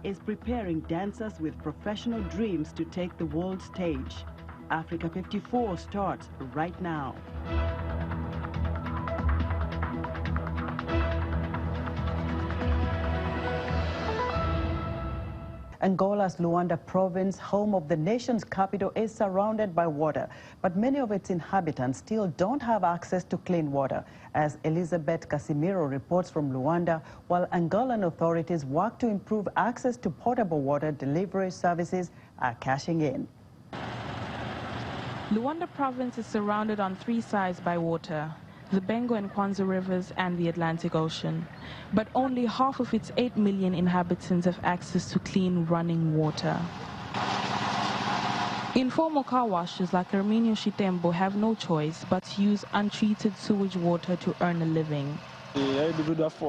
is preparing dancers with professional dreams to take the world stage. Africa 54 starts right now. Angola's Luanda province, home of the nation's capital, is surrounded by water, but many of its inhabitants still don't have access to clean water, as Elizabeth Casimiro reports from Luanda, while Angolan authorities work to improve access to potable water delivery services are cashing in. Luanda province is surrounded on three sides by water, the Bengo and Kwanza rivers and the Atlantic Ocean. But only half of its 8 million inhabitants have access to clean running water. Informal car washers like Arminio Shitembo have no choice but to use untreated sewage water to earn a living.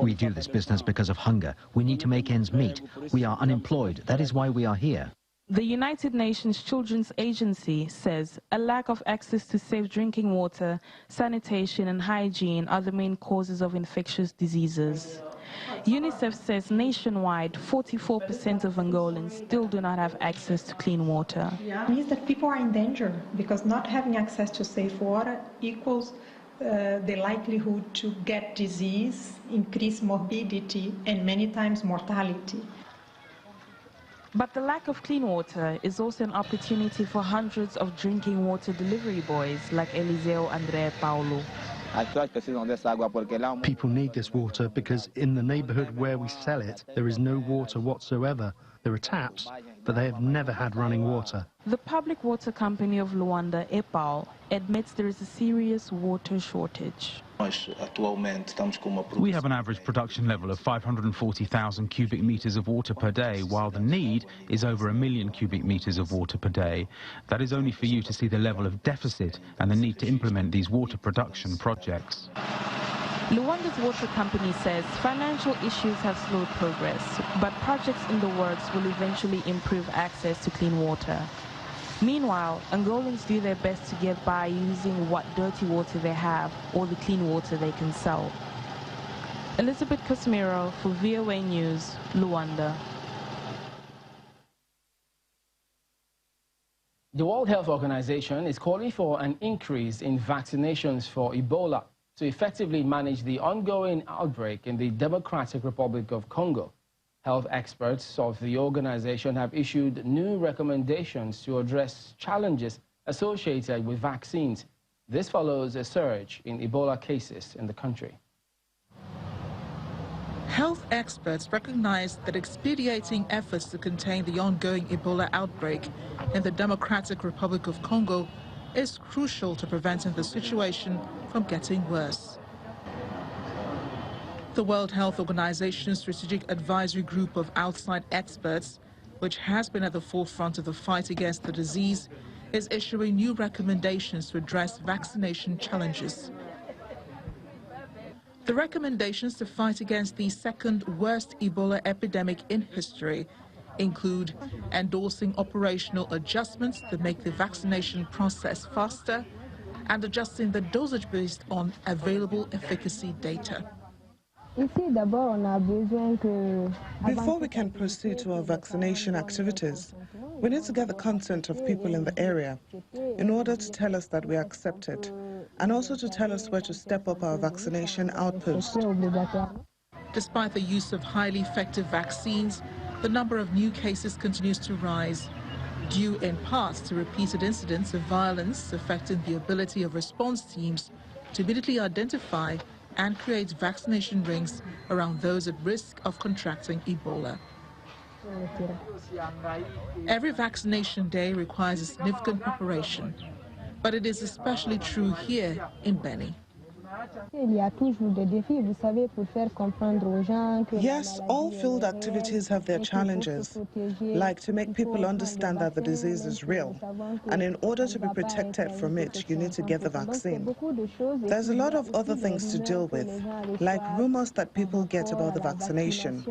We do this business because of hunger. We need to make ends meet. We are unemployed. That is why we are here. The United Nations Children's Agency says a lack of access to safe drinking water, sanitation and hygiene are the main causes of infectious diseases. UNICEF says nationwide 44% of Angolans still do not have access to clean water. It means that people are in danger because not having access to safe water equals the likelihood to get disease, increase morbidity and many times mortality. But the lack of clean water is also an opportunity for hundreds of drinking water delivery boys like Eliseo Andrea Paulo. People need this water because in the neighborhood where we sell it, there is no water whatsoever. There are taps, but they have never had running water. The public water company of Luanda, EPAL, admits there is a serious water shortage. We have an average production level of 540,000 cubic meters of water per day, while the need is over 1 million cubic meters of water per day. That is only for you to see the level of deficit and the need to implement these water production projects. Luanda's water company says financial issues have slowed progress, but projects in the works will eventually improve access to clean water. Meanwhile, Angolans do their best to get by using what dirty water they have or the clean water they can sell. Elizabeth Casimiro for VOA News, Luanda. The World Health Organization is calling for an increase in vaccinations for Ebola to effectively manage the ongoing outbreak in the Democratic Republic of Congo. Health experts of the organization have issued new recommendations to address challenges associated with vaccines. This follows a surge in Ebola cases in the country. Health experts recognize that expediting efforts to contain the ongoing Ebola outbreak in the Democratic Republic of Congo is crucial to preventing the situation from getting worse. The World Health Organization's Strategic Advisory Group of outside experts, which has been at the forefront of the fight against the disease, is issuing new recommendations to address vaccination challenges. The recommendations to fight against the second worst Ebola epidemic in history include endorsing operational adjustments that make the vaccination process faster and adjusting the dosage based on available efficacy data. Before we can proceed to our vaccination activities, we need to get the consent of people in the area in order to tell us that we are accepted and also to tell us where to step up our vaccination outpost. Despite the use of highly effective vaccines, the number of new cases continues to rise, due in part to repeated incidents of violence affecting the ability of response teams to immediately identify and create vaccination rings around those at risk of contracting Ebola. Every vaccination day requires a significant preparation, but it is especially true here in Beni. Yes, all field activities have their challenges, like to make people understand that the disease is real, and in order to be protected from it, you need to get the vaccine. There's a lot of other things to deal with, like rumors that people get about the vaccination.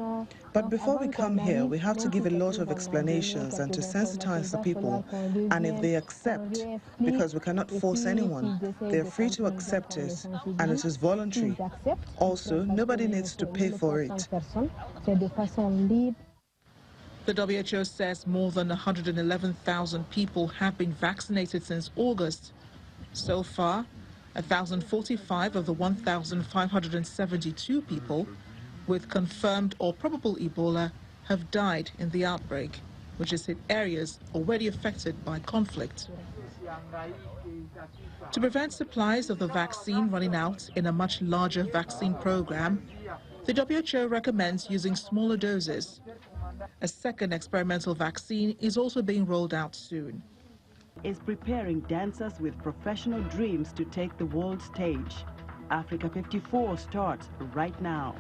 But before we come here, we have to give a lot of explanations and to sensitize the people, and if they accept, because we cannot force anyone, they're free to accept it, and it is voluntary. Also, nobody needs to pay for it. The WHO says more than 111,000 people have been vaccinated since August. So far, 1,045 of the 1,572 people with confirmed or probable Ebola have died in the outbreak, which has hit areas already affected by conflict. To prevent supplies of the vaccine running out in a much larger vaccine program, the WHO recommends using smaller doses. A second experimental vaccine is also being rolled out soon. Is preparing dancers with professional dreams to take the world stage. Africa 54 starts right now.